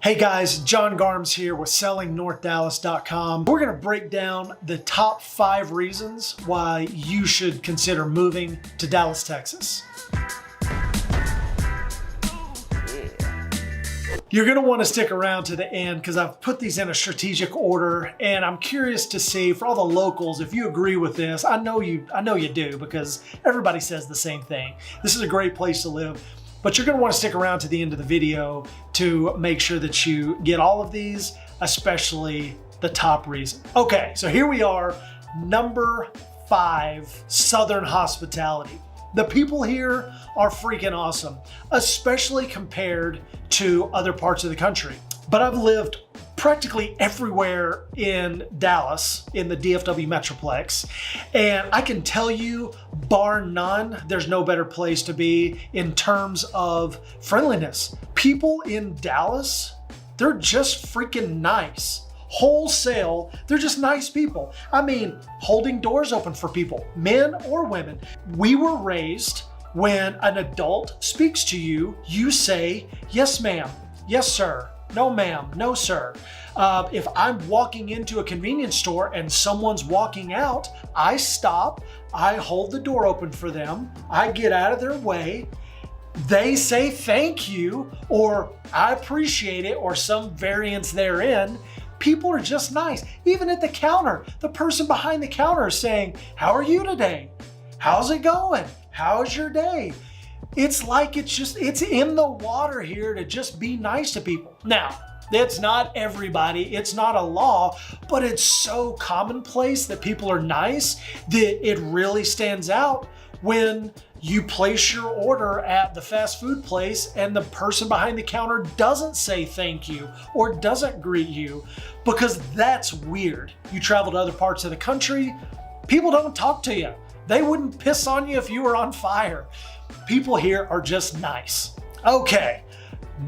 Hey guys, John Garms here with sellingnorthdallas.com. We're going to break down the top 5 reasons why you should consider moving to Dallas, Texas. You're going to want to stick around to the end because I've put these in a strategic order, and I'm curious to see for all the locals if you agree with this. I know you do, because everybody says the same thing. This is a great place to live. But you're going to want to stick around to the end of the video to make sure that you get all of these, especially the top reason. Okay, so here we are, number 5, Southern hospitality. The people here are freaking awesome, especially compared to other parts of the country. But I've lived practically everywhere in Dallas, in the DFW Metroplex. And I can tell you, bar none, there's no better place to be in terms of friendliness. People in Dallas, they're just freaking nice. Wholesale, they're just nice people. I mean, holding doors open for people, men or women. We were raised when an adult speaks to you, you say, yes ma'am, yes sir. No ma'am, no sir. If I'm walking into a convenience store and someone's walking out, I stop, I hold the door open for them, I get out of their way, they say thank you, or I appreciate it, or some variance therein. People are just nice. Even at the counter, the person behind the counter is saying, how are you today? How's it going? How's your day? It's like it's in the water here to just be nice to people. Now, it's not everybody, it's not a law, but it's so commonplace that people are nice that it really stands out when you place your order at the fast food place and the person behind the counter doesn't say thank you or doesn't greet you, because that's weird. You travel to other parts of the country, people don't talk to you. They wouldn't piss on you if you were on fire. People here are just nice. Okay,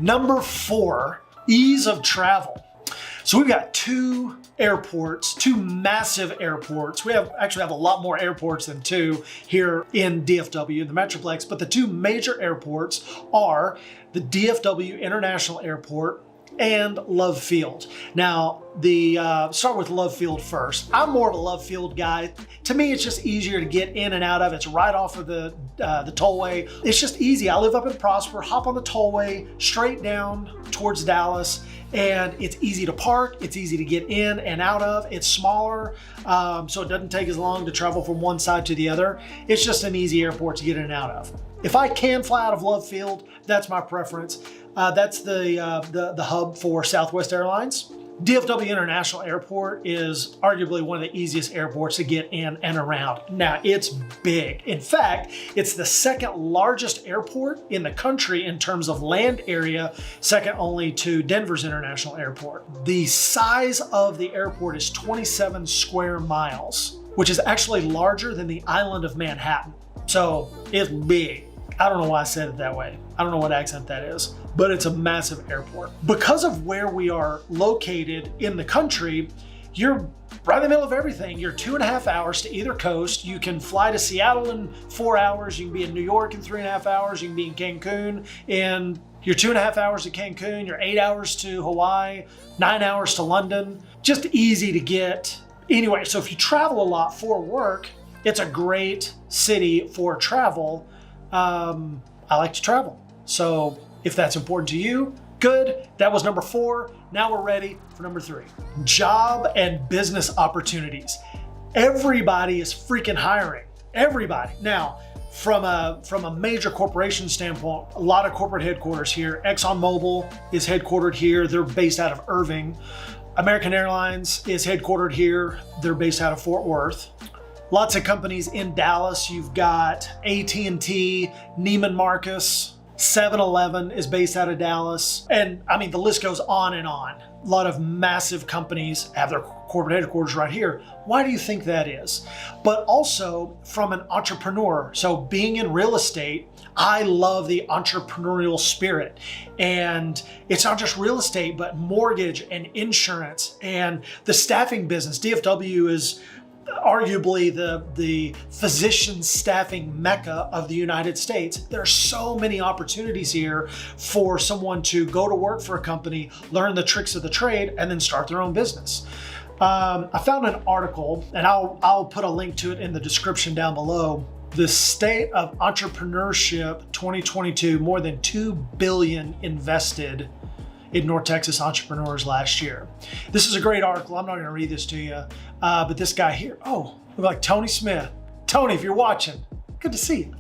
number 4, ease of travel. So we've got 2 airports, 2 massive airports. We actually have a lot more airports than 2 here in DFW, the Metroplex, but the 2 major airports are the DFW International Airport and Love Field. Now, start with Love Field first. I'm more of a Love Field guy. To me, it's just easier to get in and out of. It's right off of the tollway. It's just easy. I live up in Prosper, hop on the tollway, straight down towards Dallas, and it's easy to park. It's easy to get in and out of. It's smaller, so it doesn't take as long to travel from one side to the other. It's just an easy airport to get in and out of. If I can fly out of Love Field, that's my preference. That's the hub for Southwest Airlines. DFW International Airport is arguably one of the easiest airports to get in and around. Now, it's big. In fact, it's the 2nd largest airport in the country in terms of land area, second only to Denver's International Airport. The size of the airport is 27 square miles, which is actually larger than the island of Manhattan. So it's big. I don't know why I said it that way. I don't know what accent that is, but it's a massive airport. Because of where we are located in the country, you're right in the middle of everything. You're 2.5 hours to either coast. You can fly to Seattle in 4 hours. You can be in New York in 3.5 hours. You can be in Cancun and you're 2.5 hours to Cancun. You're 8 hours to Hawaii, 9 hours to London. Just easy to get. Anyway, so if you travel a lot for work, it's a great city for travel. I like to travel. So if that's important to you, good. That was number 4. Now we're ready for number 3. Job and business opportunities. Everybody is freaking hiring. Everybody. Now, from a major corporation standpoint, a lot of corporate headquarters here. ExxonMobil is headquartered here. They're based out of Irving. American Airlines is headquartered here. They're based out of Fort Worth. Lots of companies in Dallas. You've got AT&T, Neiman Marcus, 7-Eleven is based out of Dallas. And I mean, the list goes on and on. A lot of massive companies have their corporate headquarters right here. Why do you think that is? But also from an entrepreneur. So being in real estate, I love the entrepreneurial spirit. And it's not just real estate, but mortgage and insurance and the staffing business. DFW is arguably the physician staffing mecca of the United States. There are so many opportunities here for someone to go to work for a company, learn the tricks of the trade, and then start their own business. I found an article, and I'll put a link to it in the description down below. The State of Entrepreneurship 2022, more than $2 billion invested in North Texas entrepreneurs last year. This is a great article. I'm not going to read this to you, but this guy here, look like Tony Smith. Tony, if you're watching, good to see you.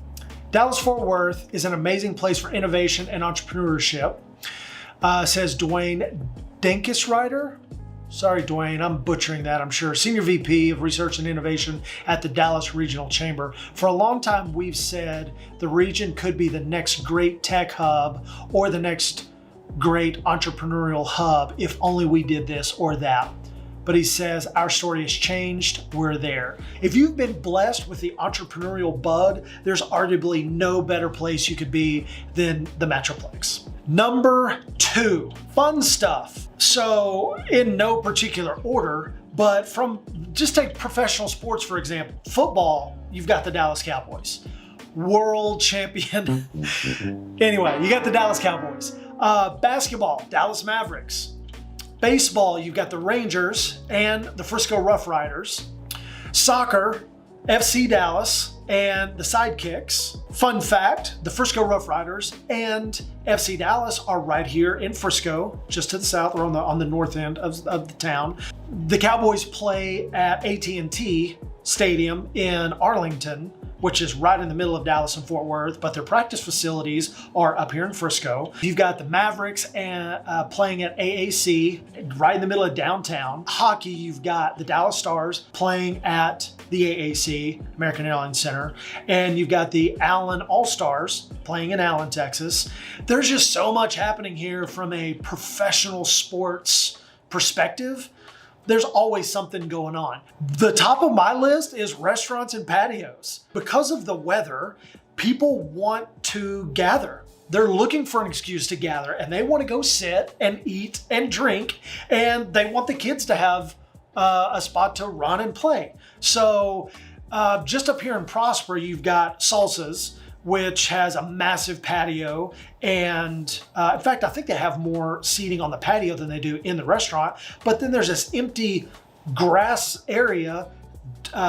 Dallas-Fort Worth is an amazing place for innovation and entrepreneurship, says Dwayne Denkesreiter. Sorry, Dwayne, I'm butchering that, I'm sure. Senior VP of Research and Innovation at the Dallas Regional Chamber. For a long time, we've said the region could be the next great tech hub or the next great entrepreneurial hub if only we did this or that. But he says our story has changed, we're there. If you've been blessed with the entrepreneurial bug, there's arguably no better place you could be than the Metroplex. Number 2, fun stuff. So in no particular order, but just take professional sports, for example. Football, you've got the Dallas Cowboys. World champion. Anyway, you got the Dallas Cowboys. Basketball, Dallas Mavericks. Baseball, you've got the Rangers and the Frisco Rough Riders. Soccer, FC Dallas and the Sidekicks. Fun fact, the Frisco Rough Riders and FC Dallas are right here in Frisco, just to the south, or on the north end of the town. The Cowboys play at AT&T Stadium in Arlington, which is right in the middle of Dallas and Fort Worth, but their practice facilities are up here in Frisco. You've got the Mavericks playing at AAC, right in the middle of downtown. Hockey, you've got the Dallas Stars playing at the AAC, American Airlines Center, and you've got the Allen All-Stars playing in Allen, Texas. There's just so much happening here from a professional sports perspective. There's always something going on. The top of my list is restaurants and patios. Because of the weather, people want to gather. They're looking for an excuse to gather, and they want to go sit and eat and drink, and they want the kids to have a spot to run and play. So just up here in Prosper, you've got Salsa's, which has a massive patio. And in fact, I think they have more seating on the patio than they do in the restaurant. But then there's this empty grass area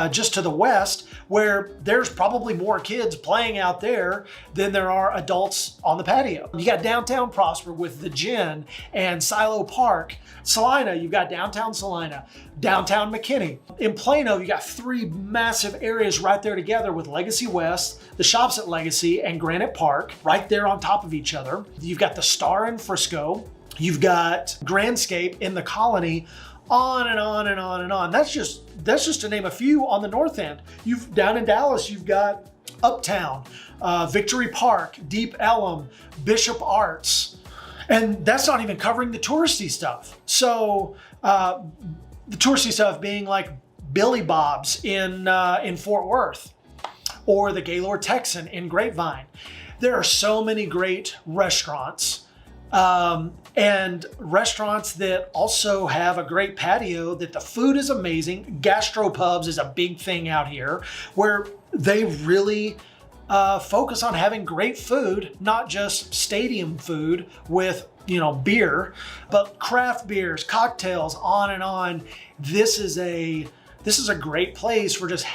just to the west where there's probably more kids playing out there than there are adults on the patio. You got downtown Prosper with the Gin and Silo Park. Salina, you've got downtown Salina, downtown McKinney. In Plano, you got 3 massive areas right there together with Legacy West, the shops at Legacy, and Granite Park right there on top of each other. You've got the Star in Frisco. You've got Grandscape in the Colony, on and on and on and on. That's just to name a few on the north end. Down in Dallas, you've got Uptown, Victory Park, Deep Ellum, Bishop Arts, and that's not even covering the touristy stuff. So the touristy stuff being like Billy Bob's in Fort Worth, or the Gaylord Texan in Grapevine. There are so many great restaurants. And restaurants that also have a great patio, that the food is amazing. Gastropubs is a big thing out here where they really focus on having great food, not just stadium food with, beer, but craft beers, cocktails, on and on. This is a great place for just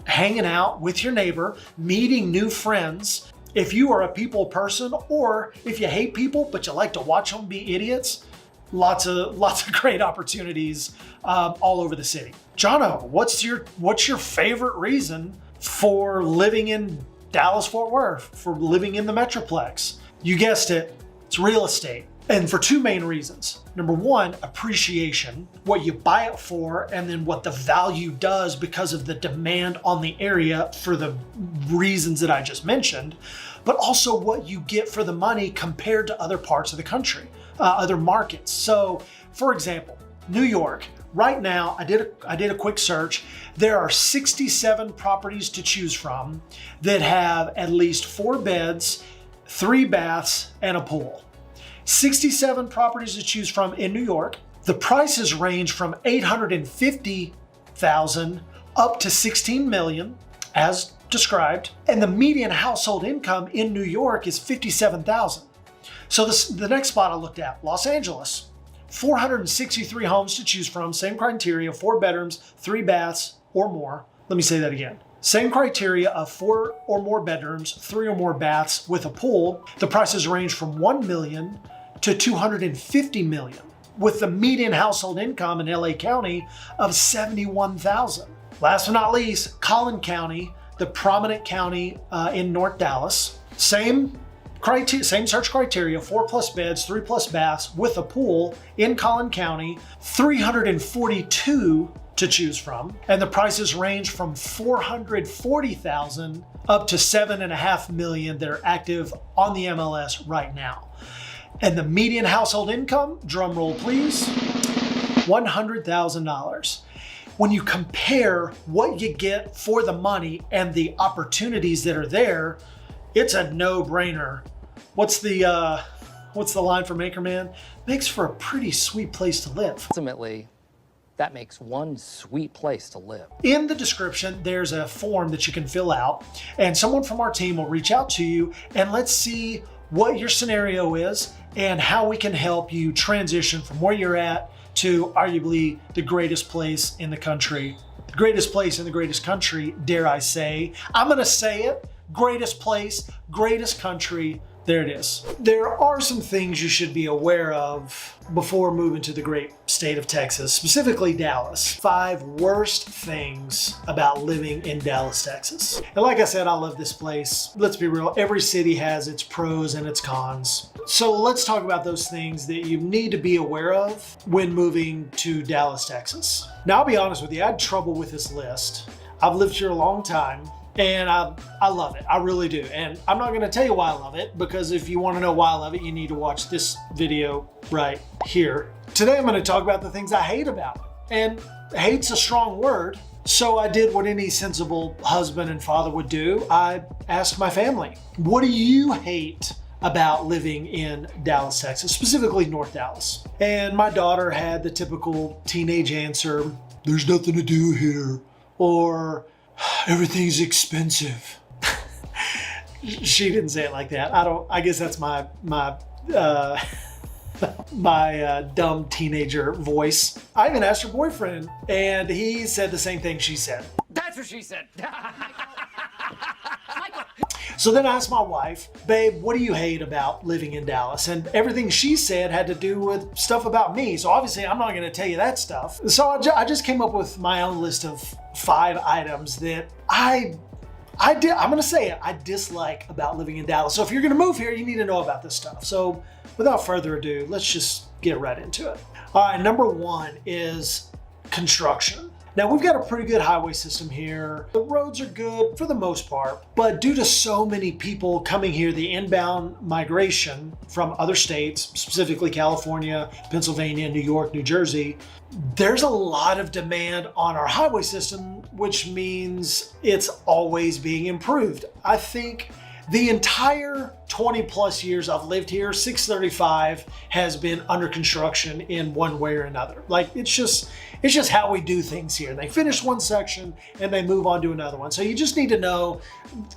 hanging out with your neighbor, meeting new friends. If you are a people person, or if you hate people but you like to watch them be idiots, lots of great opportunities all over the city. Jono, what's your favorite reason for living in Dallas-Fort Worth, for living in the Metroplex? You guessed it, it's real estate. And for 2 main reasons. Number 1, appreciation, what you buy it for, and then what the value does because of the demand on the area for the reasons that I just mentioned, but also what you get for the money compared to other parts of the country, other markets. So for example, New York, right now, I did a quick search. There are 67 properties to choose from that have at least 4 beds, 3 baths, and a pool. 67 properties to choose from in New York. The prices range from $850,000 up to 16 million as described. And the median household income in New York is 57,000. So the next spot I looked at, Los Angeles, 463 homes to choose from, same criteria, 4 bedrooms, 3 baths or more. Let me say that again. Same criteria of 4 or more bedrooms, 3 or more baths with a pool. The prices range from 1 million to 250 million, with the median household income in LA County of 71,000. Last but not least, Collin County, the prominent county in North Dallas. Same search criteria, 4+ beds, 3+ baths with a pool in Collin County, 342 to choose from. And the prices range from 440,000 up to 7.5 million that are active on the MLS right now. And the median household income, drum roll please, $100,000. When you compare what you get for the money and the opportunities that are there, it's a no-brainer. What's the line from Anchorman? Makes for a pretty sweet place to live. Ultimately, that makes one sweet place to live. In the description, there's a form that you can fill out, and someone from our team will reach out to you, and let's see what your scenario is and how we can help you transition from where you're at to arguably the greatest place in the country. The greatest place in the greatest country, dare I say. I'm gonna say it, greatest place, greatest country. There it is. There are some things you should be aware of before moving to the great state of Texas, specifically Dallas. 5 worst things about living in Dallas, Texas. And like I said, I love this place. Let's be real, every city has its pros and its cons. So let's talk about those things that you need to be aware of when moving to Dallas, Texas. Now, I'll be honest with you, I had trouble with this list. I've lived here a long time. And I love it, I really do. And I'm not gonna tell you why I love it, because if you wanna know why I love it, you need to watch this video right here. Today I'm gonna talk about the things I hate about it. And hate's a strong word, so I did what any sensible husband and father would do. I asked my family, what do you hate about living in Dallas, Texas, specifically North Dallas? And my daughter had the typical teenage answer, there's nothing to do here, or everything's expensive. She didn't say it like that. I guess that's my dumb teenager voice. I even asked her boyfriend, and he said the same thing she said. That's what she said. So then I asked my wife, babe, what do you hate about living in Dallas? And everything she said had to do with stuff about me. So obviously I'm not gonna tell you that stuff. So I just came up with my own list of 5 items that I'm gonna say it, I dislike about living in Dallas. So if you're gonna move here, you need to know about this stuff. So without further ado, let's just get right into it. All right, number 1 is construction. Now, we've got a pretty good highway system here. The roads are good for the most part, but due to so many people coming here, the inbound migration from other states, specifically California, Pennsylvania, New York, New Jersey, there's a lot of demand on our highway system, which means it's always being improved. I think the entire 20+ years I've lived here, 635 has been under construction in one way or another. Like, it's just how we do things here. They finish one section and they move on to another one. So you just need to know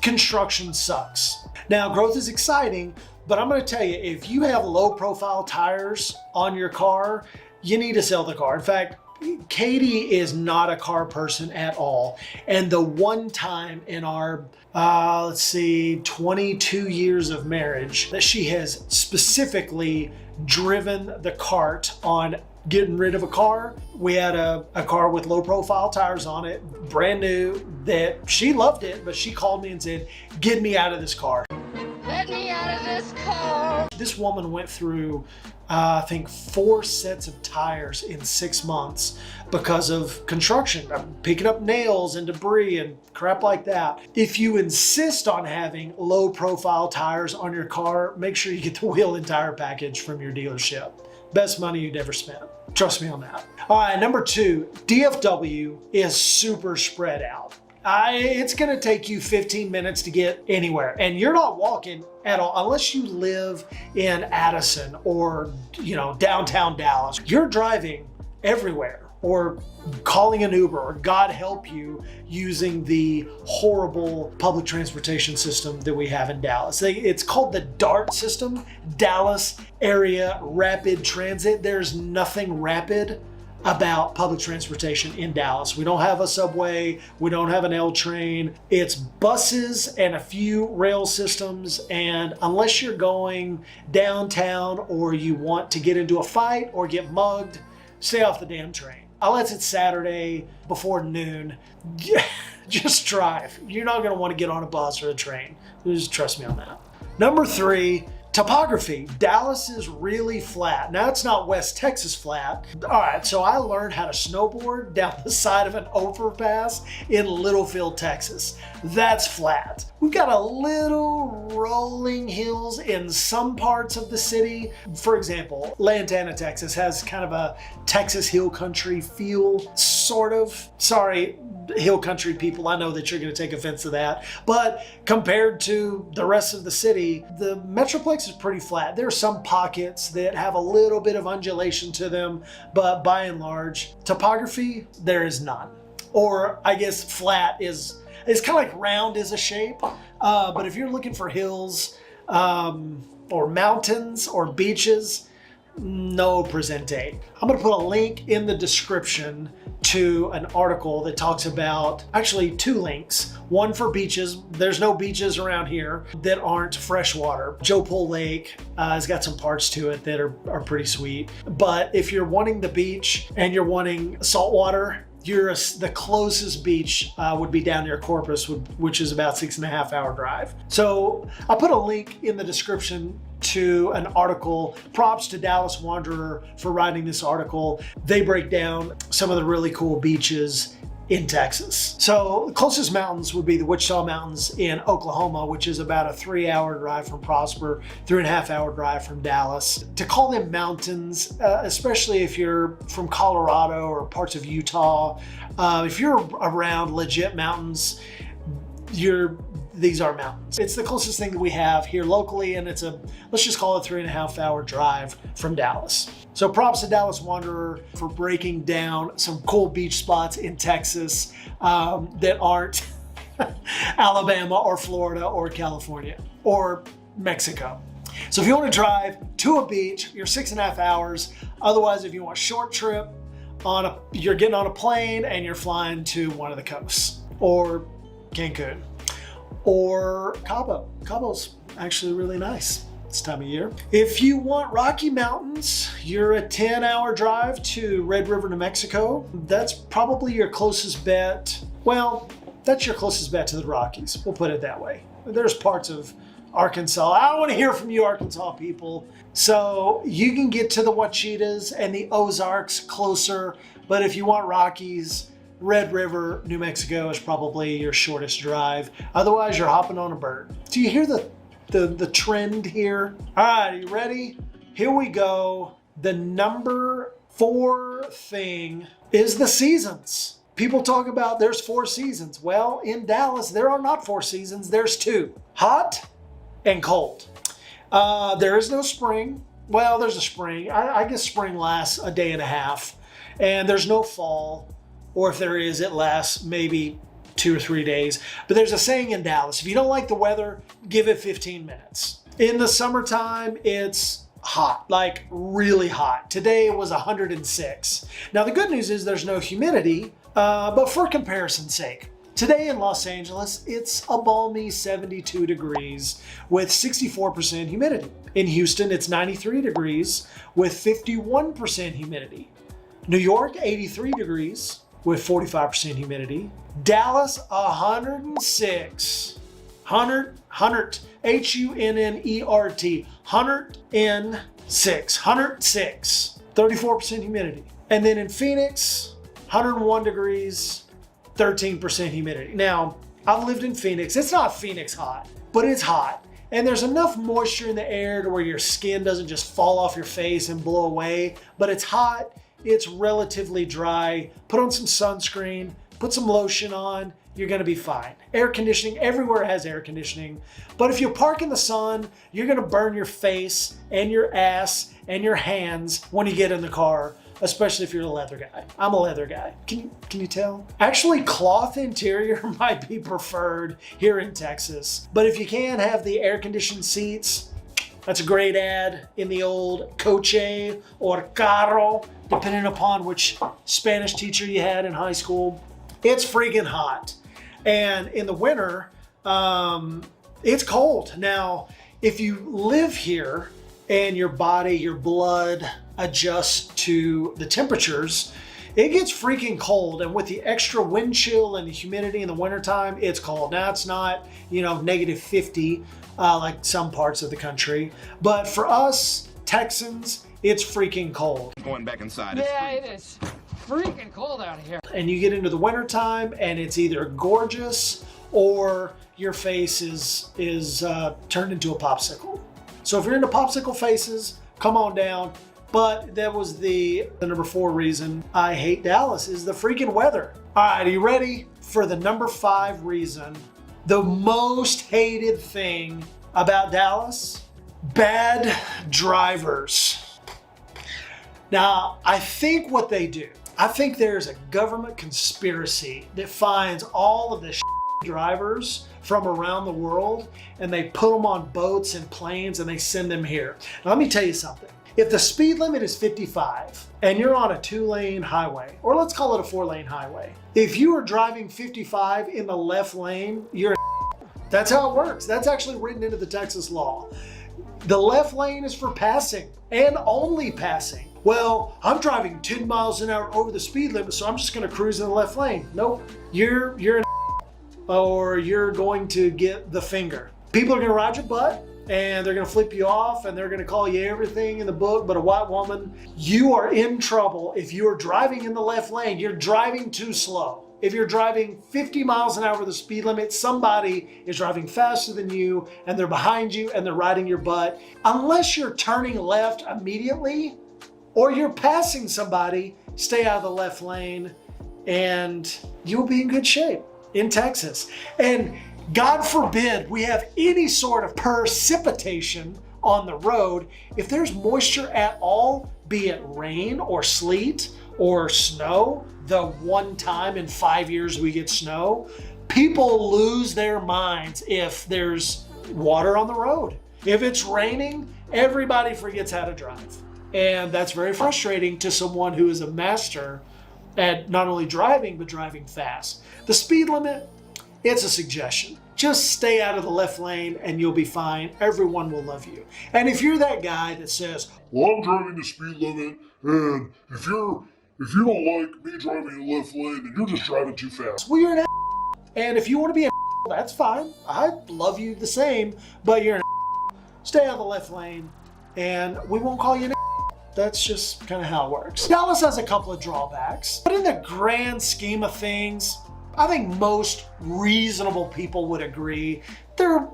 construction sucks. Now, growth is exciting, but I'm gonna tell you, if you have low profile tires on your car, you need to sell the car. In fact, Katie is not a car person at all. And the one time in our, 22 years of marriage that she has specifically driven the cart on getting rid of a car. We had a car with low profile tires on it, brand new, that she loved it, but she called me and said, get me out of this car. Get me out of this car. This woman went through, I think 4 sets of tires in 6 months because of construction, picking up nails and debris and crap like that. If you insist on having low profile tires on your car, make sure you get the wheel and tire package from your dealership. Best money you'd ever spent. Trust me on that. All right, number 2, DFW is super spread out. It's gonna take you 15 minutes to get anywhere, and you're not walking at all unless you live in Addison or downtown Dallas. You're driving everywhere. or calling an Uber, or God help you, using the horrible public transportation system that we have in Dallas. It's called the DART system, Dallas Area Rapid Transit. There's nothing rapid about public transportation in Dallas. We don't have a subway, we don't have an L train. It's buses and a few rail systems, and unless you're going downtown or you want to get into a fight or get mugged, stay off the damn train. Unless it's Saturday before noon, just drive. You're not gonna want to get on a bus or a train. Just trust me on that. Number 3, topography. Dallas is really flat. Now, it's not West Texas flat. All right, so I learned how to snowboard down the side of an overpass in Littlefield, Texas. That's flat. We've got a little rolling hills in some parts of the city. For example, Lantana, Texas has kind of a Texas hill country feel, sort of. Sorry, hill country people, I know that you're going to take offense to that, but compared to the rest of the city, the Metroplex is pretty flat. There are some pockets that have a little bit of undulation to them, but by and large, topography, there is none. Or I guess flat is kind of like round as a shape, but if you're looking for hills or mountains or beaches, no presente. I'm going to put a link in the description to an article that talks about, actually 2 links, one for beaches. There's no beaches around here that aren't freshwater. Joe Pole Lake has got some parts to it that are pretty sweet. But if you're wanting the beach and you're wanting saltwater, the closest beach would be down near Corpus, which is about 6.5 hour drive. So I put a link in the description to an article. Props to Dallas Wanderer for writing this article. They break down some of the really cool beaches in Texas. So the closest mountains would be the Wichita Mountains in Oklahoma, which is about a 3-hour drive from Prosper, 3.5 hour drive from Dallas. To call them mountains, especially if you're from Colorado or parts of Utah, if you're around legit mountains, these are mountains. It's the closest thing that we have here locally, and it's let's just call it 3.5 hour drive from Dallas. So props to Dallas Wanderer for breaking down some cool beach spots in Texas that aren't Alabama or Florida or California or Mexico. So if you want to drive to a beach, you're 6.5 hours. Otherwise, if you want a short trip, you're getting on a plane and you're flying to one of the coasts, or Cancun, or Cabo. Cabo's actually really nice this time of year. If you want Rocky Mountains, you're a 10-hour drive to Red River, New Mexico. That's probably your closest bet. Well, that's your closest bet to the Rockies. We'll put it that way. There's parts of Arkansas. I don't want to hear from you, Arkansas people. So you can get to the Ouachitas and the Ozarks closer, but if you want Rockies, Red River, New Mexico is probably your shortest drive. Otherwise, you're hopping on a bird. Do you hear the trend here? All right, are you ready? Here we go. The number 4 thing is the seasons. People talk about there's 4 seasons. Well, in Dallas, there are not 4 seasons. There's 2, hot and cold. There is no spring. Well, there's a spring. I guess spring lasts a day and a half, and there's no fall. Or if there is, it lasts maybe 2 or 3 days. But there's a saying in Dallas, if you don't like the weather, give it 15 minutes. In the summertime, it's hot, like really hot. Today it was 106. Now the good news is there's no humidity, but for comparison's sake, today in Los Angeles, it's a balmy 72 degrees with 64% humidity. In Houston, it's 93 degrees with 51% humidity. New York, 83 degrees with 45% humidity. Dallas, 106. 100, H-U-N-N-E-R-T, 106, 34% humidity. And then in Phoenix, 101 degrees, 13% humidity. Now, I've lived in Phoenix. It's not Phoenix hot, but it's hot. And there's enough moisture in the air to where your skin doesn't just fall off your face and blow away, but it's hot. It's relatively dry. Put on some sunscreen, put some lotion on, you're gonna be fine. Air conditioning, everywhere has air conditioning. But if you park in the sun, you're gonna burn your face and your ass and your hands when you get in the car, especially if you're a leather guy. I'm a leather guy. Can you tell? Actually, cloth interior might be preferred here in Texas. But if you can have the air-conditioned seats, that's a great ad in the old coche or carro, depending upon which Spanish teacher you had in high school. It's freaking hot. And in the winter, it's cold. Now, if you live here and your body, your blood adjusts to the temperatures, it gets freaking cold. And with the extra wind chill and the humidity in the wintertime, it's cold. Now, it's not, negative 50 like some parts of the country. But for us Texans, it's freaking cold. Going back inside. Yeah, it is freaking cold out here. And you get into the wintertime and it's either gorgeous or your face is turned into a popsicle. So if you're into popsicle faces, come on down. But that was the number 4 reason I hate Dallas is the freaking weather. All right, are you ready for the number 5 reason? The most hated thing about Dallas? Bad drivers. Now, I think what they do, I think there's a government conspiracy that finds all of the drivers from around the world and they put them on boats and planes and they send them here. Now, let me tell you something. If the speed limit is 55 and you're on a 2-lane highway, or let's call it a 4-lane highway, if you are driving 55 in the left lane, you're that's how it works. That's actually written into the Texas law. The left lane is for passing and only passing. Well, I'm driving 10 miles an hour over the speed limit, so I'm just gonna cruise in the left lane. Nope, you're an or you're going to get the finger. People are gonna ride your butt and they're gonna flip you off and they're gonna call you everything in the book but a white woman. You are in trouble if you are driving in the left lane. You're driving too slow. If you're driving 50 miles an hour the speed limit, somebody is driving faster than you and they're behind you and they're riding your butt. Unless you're turning left immediately or you're passing somebody, stay out of the left lane and you'll be in good shape in Texas. And God forbid we have any sort of precipitation on the road. If there's moisture at all, be it rain or sleet or snow, the one time in 5 years we get snow, people lose their minds if there's water on the road. If it's raining, everybody forgets how to drive. And that's very frustrating to someone who is a master at not only driving, but driving fast. The speed limit, it's a suggestion. Just stay out of the left lane and you'll be fine. Everyone will love you. And if you're that guy that says, well, I'm driving the speed limit, and if you don't like me driving in the left lane, then you're just driving too fast. well, you're an and if you want to be an that's fine. I love you the same, but you're an stay out of the left lane and we won't call you an That's just kind of how it works. Dallas has a couple of drawbacks, but in the grand scheme of things, I think most reasonable people would agree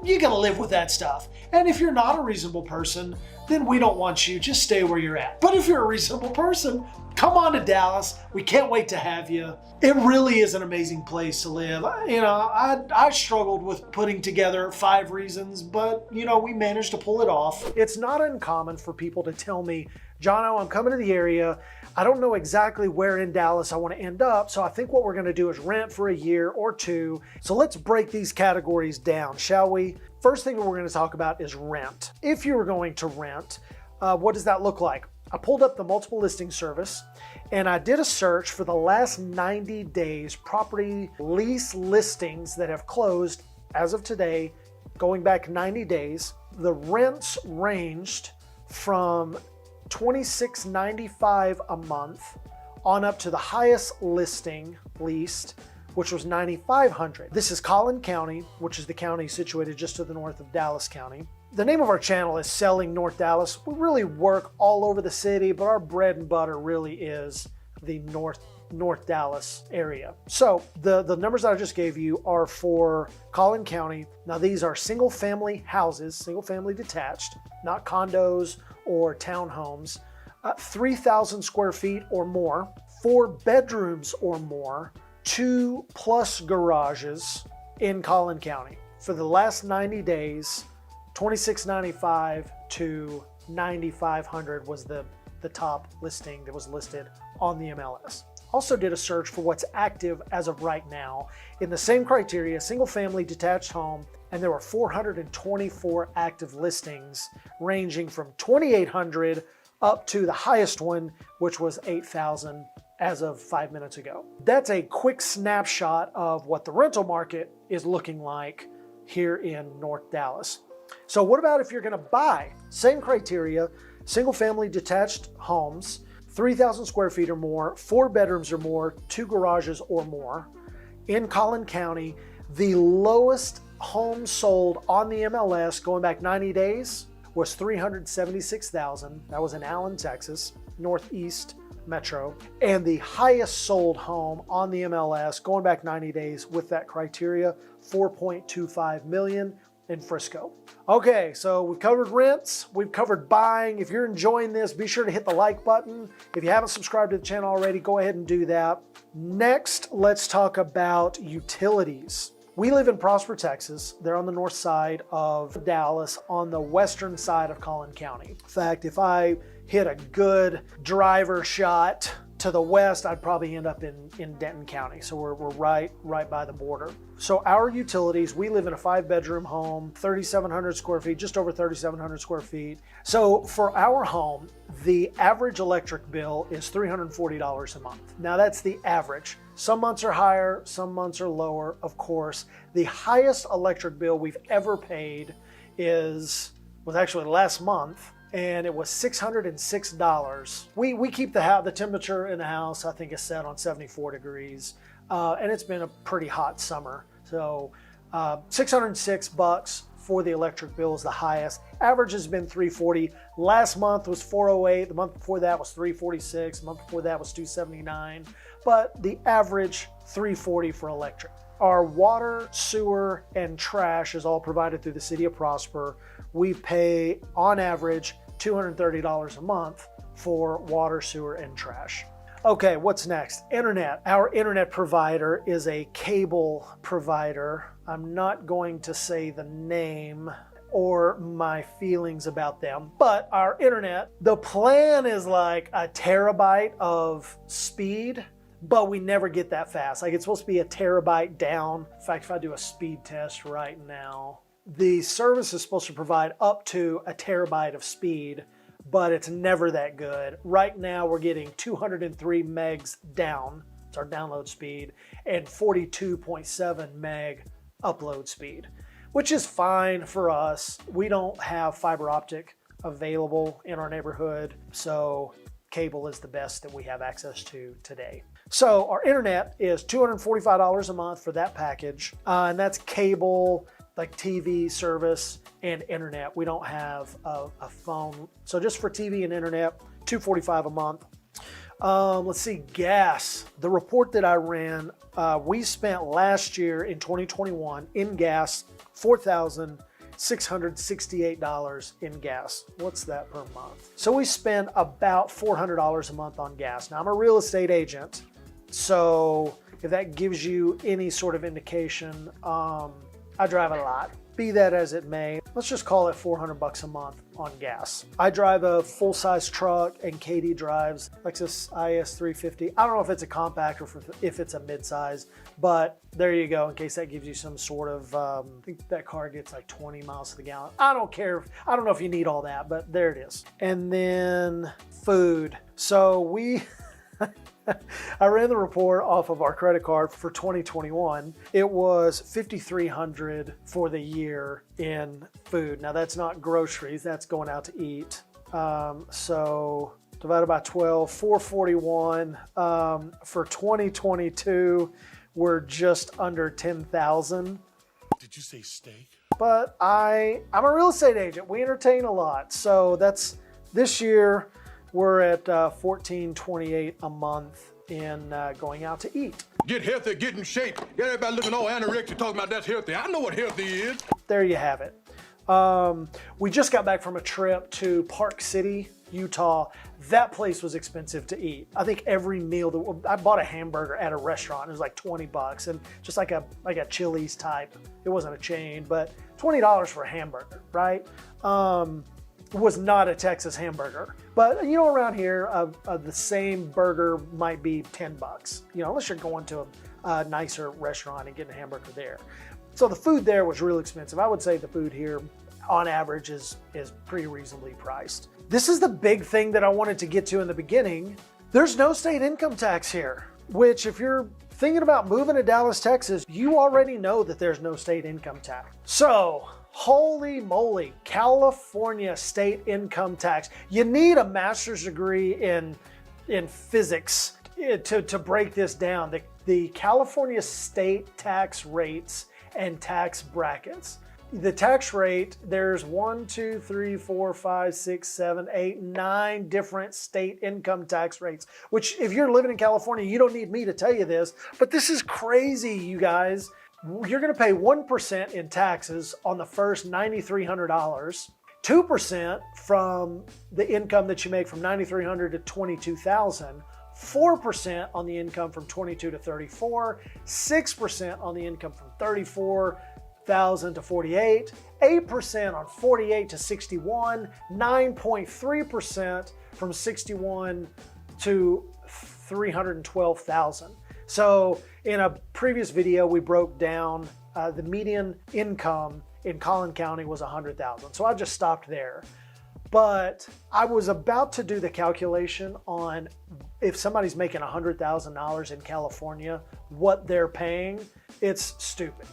you gotta live with that stuff. And if you're not a reasonable person, then we don't want you. Just stay where you're at. But if you're a reasonable person, come on to Dallas. We can't wait to have you. It really is an amazing place to live. I struggled with putting together 5 reasons, but we managed to pull it off. It's not uncommon for people to tell me, Jono, I'm coming to the area. I don't know exactly where in Dallas I want to end up, so I think what we're going to do is rent for a year or 2. So let's break these categories down, shall we? First thing we're going to talk about is rent. If you were going to rent, what does that look like? I pulled up the multiple listing service and I did a search for the last 90 days property lease listings that have closed as of today, going back 90 days. The rents ranged from $26.95 a month on up to the highest listing leased, which was $9,500. This is Collin County, which is the county situated just to the north of Dallas County. The name of our channel is Selling North Dallas. We really work all over the city, but our bread and butter really is the North Dallas area. So the numbers that I just gave you are for Collin County. Now these are single family houses, single family detached, not condos or townhomes, 3,000 square feet or more, 4 bedrooms or more, 2+ garages in Collin County. For the last 90 days, $26.95 to $9,500 was the top listing that was listed on the MLS. Also did a search for what's active as of right now. In the same criteria, single family detached home, and there were 424 active listings ranging from 2,800 up to the highest one, which was 8,000 as of 5 minutes ago. That's a quick snapshot of what the rental market is looking like here in North Dallas. So what about if you're gonna buy? Same criteria, single family detached homes, 3,000 square feet or more, 4 bedrooms or more, 2 garages or more in Collin County. The lowest home sold on the MLS going back 90 days was $376,000. That was in Allen, Texas, Northeast Metro. And the highest sold home on the MLS going back 90 days with that criteria, $4.25 million in Frisco. Okay, so we've covered rents, we've covered buying. If you're enjoying this, be sure to hit the like button. If you haven't subscribed to the channel already, go ahead and do that. Next, let's talk about utilities. We live in Prosper, Texas. They're on the north side of Dallas, on the western side of Collin County. In fact, if I hit a good driver shot to the west, I'd probably end up in Denton County. So we're right by the border. So our utilities, we live in a 5-bedroom home, 3,700 square feet, just over 3,700 square feet. So for our home, the average electric bill is $340 a month. Now that's the average. Some months are higher, some months are lower, of course. The highest electric bill we've ever paid was actually last month, and it was $606. We keep the temperature in the house, I think, is set on 74 degrees, and it's been a pretty hot summer. So $606 for the electric bill is the highest. Average has been $340. Last month was $408. The month before that was $346. The month before that was $279. But the average $340 for electric. Our water, sewer, and trash is all provided through the city of Prosper. We pay, on average, $230 a month for water, sewer, and trash. Okay, what's next? Internet. Our internet provider is a cable provider. I'm not going to say the name or my feelings about them, but our internet, the plan is like a terabyte of speed, but we never get that fast. Like, it's supposed to be a terabyte down. In fact, if I do a speed test right now, the service is supposed to provide up to a terabyte of speed, but it's never that good. Right now, we're getting 203 megs down. It's our download speed, and 42.7 meg upload speed, which is fine for us. We don't have fiber optic available in our neighborhood, so cable is the best that we have access to today. So our internet is $245 a month for that package, and that's cable, like TV service, and internet. We don't have a phone. So just for TV and internet, $245 a month. Let's see, gas. The report that I ran, we spent last year in 2021 in gas, $4,668 in gas. What's that per month? So we spend about $400 a month on gas. Now, I'm a real estate agent, so if that gives you any sort of indication, I drive a lot. Be that as it may, let's just call it $400 a month on gas. I drive a full-size truck, and Katie drives Lexus IS 350. I don't know if it's a compact or if it's a midsize, but there you go, in case that gives you some sort of, I think that car gets like 20 miles to the gallon. I don't care. I don't know if you need all that, but there it is. And then food. So I ran the report off of our credit card for 2021. It was $5,300 for the year in food. Now that's not groceries, that's going out to eat. So divided by 12, $441. For 2022, we're just under $10,000. Did you say steak? But I'm a real estate agent. We entertain a lot. So that's this year. We're at $1,428 a month in going out to eat. Get healthy, get in shape. Get everybody looking all anorexic talking about that's healthy. I know what healthy is. There you have it. We just got back from a trip to Park City, Utah, that place was expensive to eat. I think every meal I bought a hamburger at a restaurant. It was like 20 bucks, and just like a Chili's type. It wasn't a chain, but $20 for a hamburger, right? Was not a Texas hamburger. But you know, around here, the same burger might be 10 bucks. You know, unless you're going to a nicer restaurant and getting a hamburger there. So the food there was real expensive. I would say the food here, on average, is pretty reasonably priced. This is the big thing that I wanted to get to in the beginning. There's no state income tax here, which if you're thinking about moving to Dallas, Texas, you already know that there's no state income tax. So, holy moly, California state income tax. You need a master's degree in physics to break this down. The California state tax rates and tax brackets. The tax rate, there's 9 different state income tax rates, which if you're living in California, you don't need me to tell you this, but this is crazy, you guys. You're gonna pay 1% in taxes on the first $9,300, 2% from the income that you make from $9,300 to $22,000, 4% on the income from 22 to 34, 6% on the income from 34,000 to 48, 8% on 48 to 61, 9.3% from 61 to 312,000. So in a previous video, we broke down the median income in Collin County was 100,000. So I just stopped there. But I was about to do the calculation on if somebody's making $100,000 in California, what they're paying. It's stupid.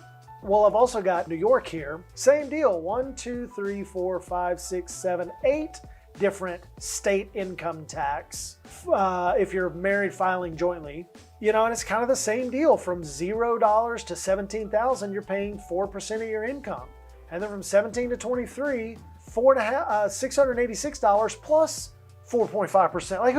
Well, I've also got New York here. Same deal. 1, 2, 3, 4, 5, 6, 7, 8 different state income tax if you're married filing jointly. You know, and it's kind of the same deal. From $0 to $17,000, you're paying 4% of your income. And then from 17 to 23, $686 plus 4.5%. Like,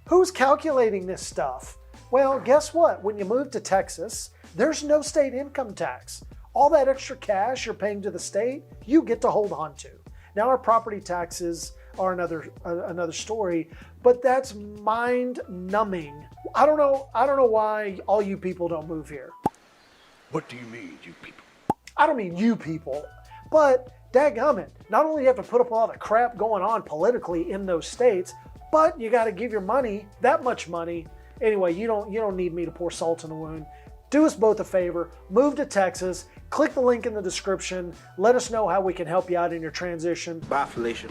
who's calculating this stuff? Well, guess what? When you move to Texas, there's no state income tax. All that extra cash you're paying to the state, you get to hold on to. Now, our property taxes are another story, but that's mind-numbing. I don't know why all you people don't move here. What do you mean, you people? I don't mean you people, but dadgummit, not only do you have to put up with all the crap going on politically in those states, but you got to give your money, that much money. Anyway, you don't need me to pour salt in the wound. Do us both a favor, move to Texas, click the link in the description, let us know how we can help you out in your transition. Bye, Felicia.